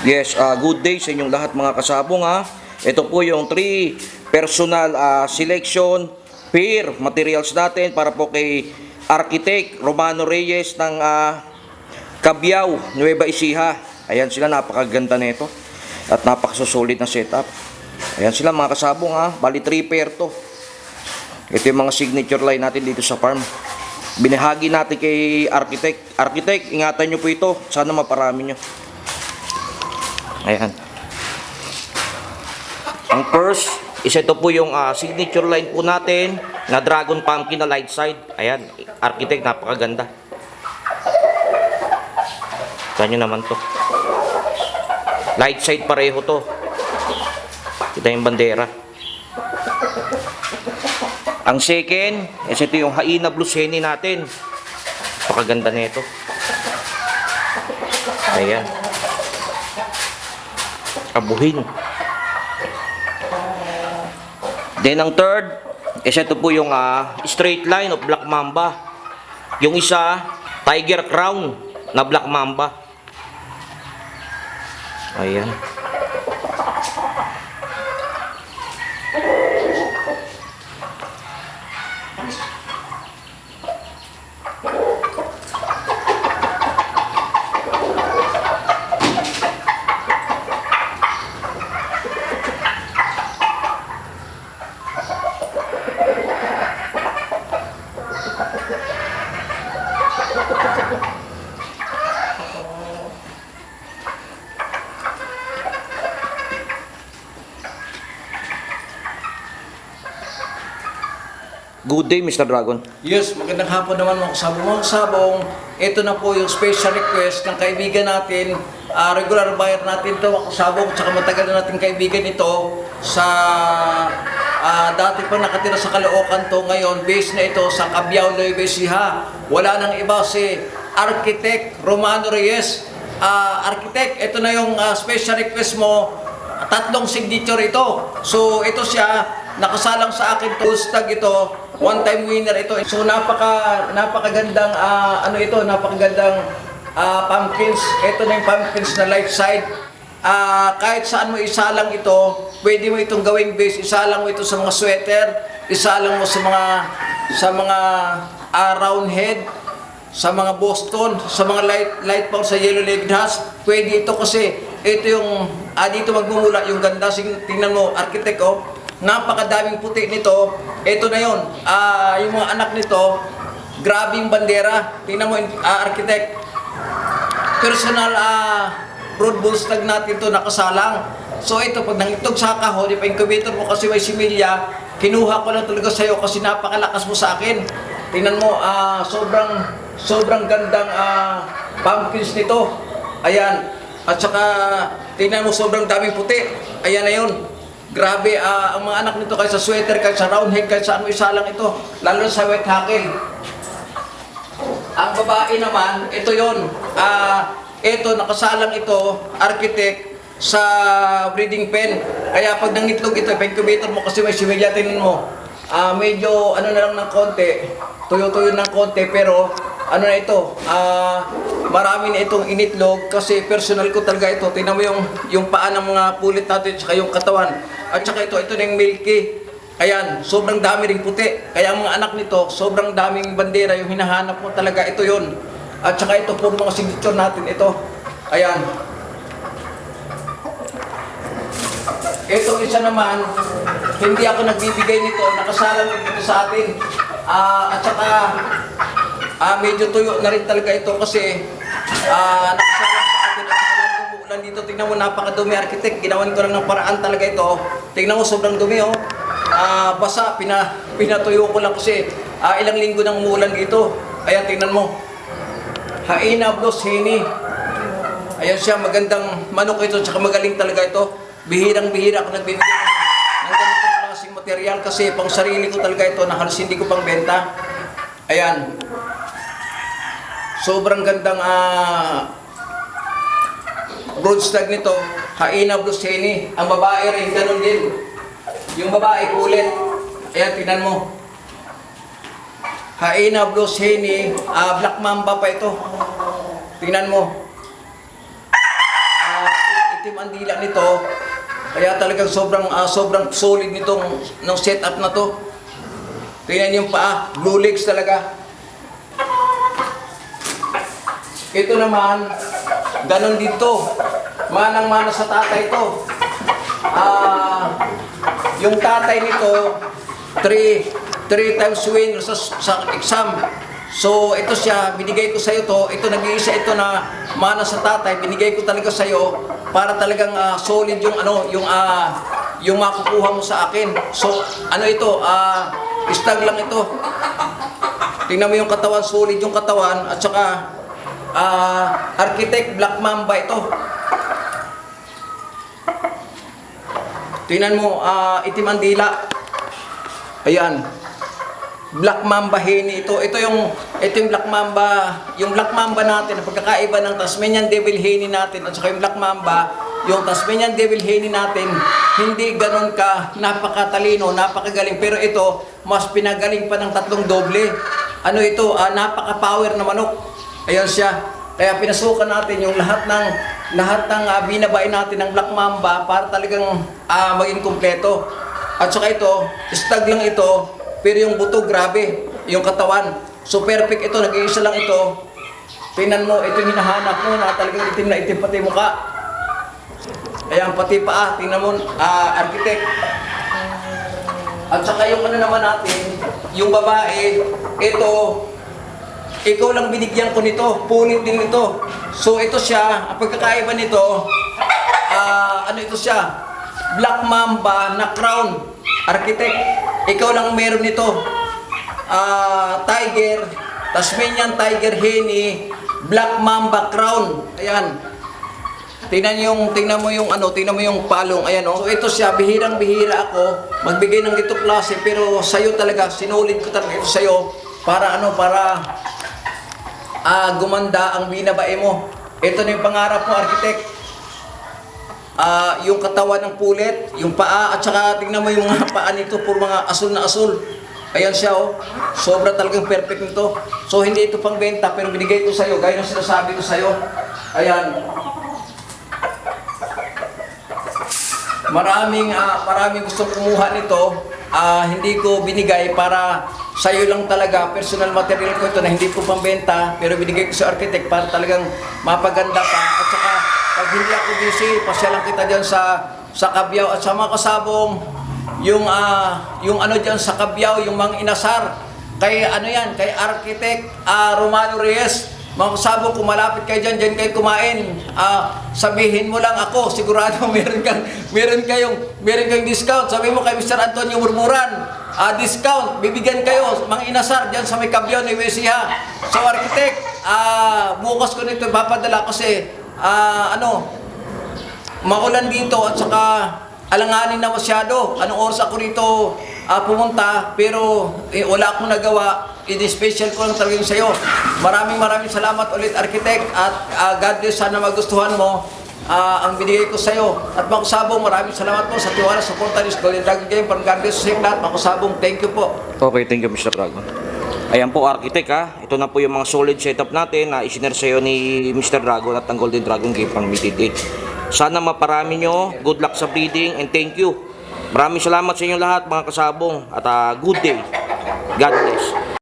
Yes, good day sa inyong lahat mga kasabong ha. Ito po yung 3 personal selection pair materials natin para po kay Architect Romano Reyes ng Cabiao, Nueva Ecija. Ayan sila, napakaganda nito at napakasusulit na setup. Ayan sila mga kasabong ha. Bali 3 pair to. Ito yung mga signature line natin dito sa farm. Binahagi natin kay Architect. Architect, ingatan nyo po ito. Sana maparami nyo. Ayan. Ang first is ito po yung signature line po natin na Dragon Pumpkin na light side. Ayan, Architect, napakaganda. Kita nyo naman to. Light side pareho to. Kita yung bandera. Ang second is ito yung Haina Blue Seni natin. Napakaganda nito. Ayan. Abuhin. Then ang third is ito po yung straight line of Black Mamba. Yung isa Tiger Crown na Black Mamba. Ayan. Good day, Mr. Dragon. Yes, magandang hapon naman mga kasabong. Mga kasabong, ito na po yung special request ng kaibigan natin. Regular buyer natin ito mga kasabong. Tsaka matagal na natin kaibigan ito sa dati pa nakatira sa Caloocan to. Ngayon, base na ito sa Cabiao, Nueva Ecija. Wala nang iba si Architect Romano Reyes. Architect, ito na yung special request mo. 3 signature ito. So, ito siya. Nakasalang sa akin to, tag ito, one-time winner ito. So napakagandang napakagandang pumpkins. Ito na yung pumpkins na light side. Kahit saan mo isalang ito, pwede mo itong gawing base. Isalang mo ito sa mga sweater, isalang mo sa mga round head, sa mga Boston, sa mga light pang sa yellow-legged hats. Pwede ito kasi ito yung dito magmumula yung ganda. Tingnan mo, Architect, oh. Napakadaming puti nito. Ito na yon. Yung mga anak nito, grabe yung bandera. Tingnan mo, Architect. Personal broad bull stag natin to nakasalang. So ito, pag nangitog sa kahon, ipa-incubator mo kasi may similya, kinuha ko lang talaga sa'yo kasi napakalakas mo sa akin. Tingnan mo, sobrang gandang pumpkins nito. Ayan. At saka, tingnan mo, sobrang daming puti. Ayan na yun. Grabe, ang mga anak nito kahit sa sweater, kahit sa round head, kahit saan mo isalang ito, lalo sa wet hackle. Ang babae naman, ito yon. Ito, nakasalang ito, Architect, sa breeding pen. Kaya pag nangitlog ito, pa-incubator mo kasi may similyatin mo. Medyo, na lang ng konti, tuyo-tuyo ng konti, pero, na ito, marami na itong initlog kasi personal ko talaga ito. Tingnan mo yung paa ng mga pulit natin at yung katawan. At saka ito na yung milky. Ayan, sobrang dami ring puti. Kaya ang mga anak nito, sobrang daming bandera. Yung hinahanap mo talaga, ito yon. At saka ito po mga signature natin. Ito, ayan. Ito isa naman, hindi ako nagbibigay nito. Nakasalang ito sa atin. At saka, medyo tuyo na rin talaga ito kasi nakasalang sa atin at saka umuulan dito. Tingnan mo, napakadumi, Architect. Ginawan ko lang ng paraan talaga ito. Tingnan mo, sobrang dumi, oh. Basa, pinatuyo ko lang kasi ilang linggo nang umuulan dito. Ayan, tingnan mo. Haina Blue Seni. Ayan siya, magandang manok ito, saka magaling talaga ito. Bihirang-bihira ako nagbibigay ng ganitong klaseng material kasi pang sarili ko talaga ito na halos hindi ko pang benta. Ayan. Sobrang gandang broadstag nito, Haina Blue Seni. Ang babae rin, ganun din. Yung babae kulit. Ayan, tingnan mo. Haina Blue Seni, Black Mamba pa ito. Tingnan mo. ang dila nito. Kaya talagang sobrang solid nitong setup na to. Tingnan yung paa, blue legs talaga. Ito naman, ganon dito. Manang-mana sa tatay ito. Yung tatay nito, 3 times win sa exam. So ito siya, binigay ko sa iyo to. Ito nag-iisa ito na mana sa tatay, binigay ko talaga sa iyo para talagang solid yung makukuha mo sa akin. So ano ito, stag lang ito. Tingnan mo yung katawan, solid yung katawan at saka Architect Black Mamba ito. Tingnan mo, itim ang dila. Ayan. Black Mamba Henny ito. Ito yung Black Mamba, yung Black Mamba natin, ang pagkakaiba ng Tasmanian Devil Henny natin at saka yung Black Mamba, yung Tasmanian Devil Henny natin, hindi ganun ka napakatalino, napakagaling. Pero ito, mas pinagaling pa ng 3 doble. Ano ito, napaka-power na manok. Ayan siya. Kaya pinasukan natin yung lahat ng binabain natin ng Black Mamba para talagang maging kumpleto. At saka ito, stag lang ito, pero yung buto grabe, yung katawan. So perfect ito, nag-iisa lang ito. Tingnan mo, ito yung hinahanap mo na talagang itim na itim pati mukha. Ayan, pati paa, tingnan mo, architect. At saka yung ano naman natin, yung babae, ito, ikaw lang binigyan ko nito, punit din nito. So ito siya, ang pagkakaiba nito, ano ito siya, Black Mamba na crown, architect. Ikaw lang meron nito. Tiger, Tasmanian Tiger Henny, Black Mamba crown. Ayan. Tingnan mo yung palong. Ayan oh. So ito siya, bihirang-bihira ako magbigay ng dito klase, pero sa'yo talaga, sinulid ko talaga ito sa'yo para gumanda ang binabae mo. Ito na yung pangarap mo, architect. Yung katawan ng pulet, yung paa, at saka tingnan mo yung mga paa nito, puro mga asul na asul. Ayan siya oh. Sobra talagang perfect nito. So hindi ito pang benta, pero binigay ko sa'yo, gaya ng sinasabi ko sa'yo. Ayan. Maraming gustong kumuha nito. Hindi ko binigay para sa'yo lang talaga. Personal material ko ito na hindi ko pambenta, pero binigay ko sa architect para talagang mapaganda pa. At saka pag hindi ako busy, pasyalan kita dyan sa Cabiao at sa mga kasabong yung ano dyan sa Cabiao, yung mga inasar kay kay architect Romano Reyes. Mga kasabong, kung malapit kayo dyan kayo kumain, sabihin mo lang ako, sigurado meron kayong discount. Sabihin mo kay Mr. Antonio Murmuran, discount, bibigyan kayo, mga inasar dyan sa may Cabiao ni Wesiha. So architect, bukas ko nito ipapadala kasi maulan dito at saka alanganin na masyado. Anong oras ako rito pumunta, pero wala akong nagawa. I-special ko lang talaga sa'yo. Maraming salamat ulit, architect, at God bless, sana magustuhan mo ang binigay ko sa'yo. At mga kusabong, maraming salamat po sa tiwala, suporta ni Golden Dragon Game. Para God bless sa lahat, mga kusabong, thank you po. Okay, thank you, Mr. Dragon. Ayan po, architect ha. Ito na po yung mga solid setup natin na isinare sa'yo ni Mr. Dragon at ang Golden Dragon Game pang MTD. Sana maparami nyo. Good luck sa breeding and thank you. Maraming salamat sa inyo lahat mga kasabong at good day. God bless.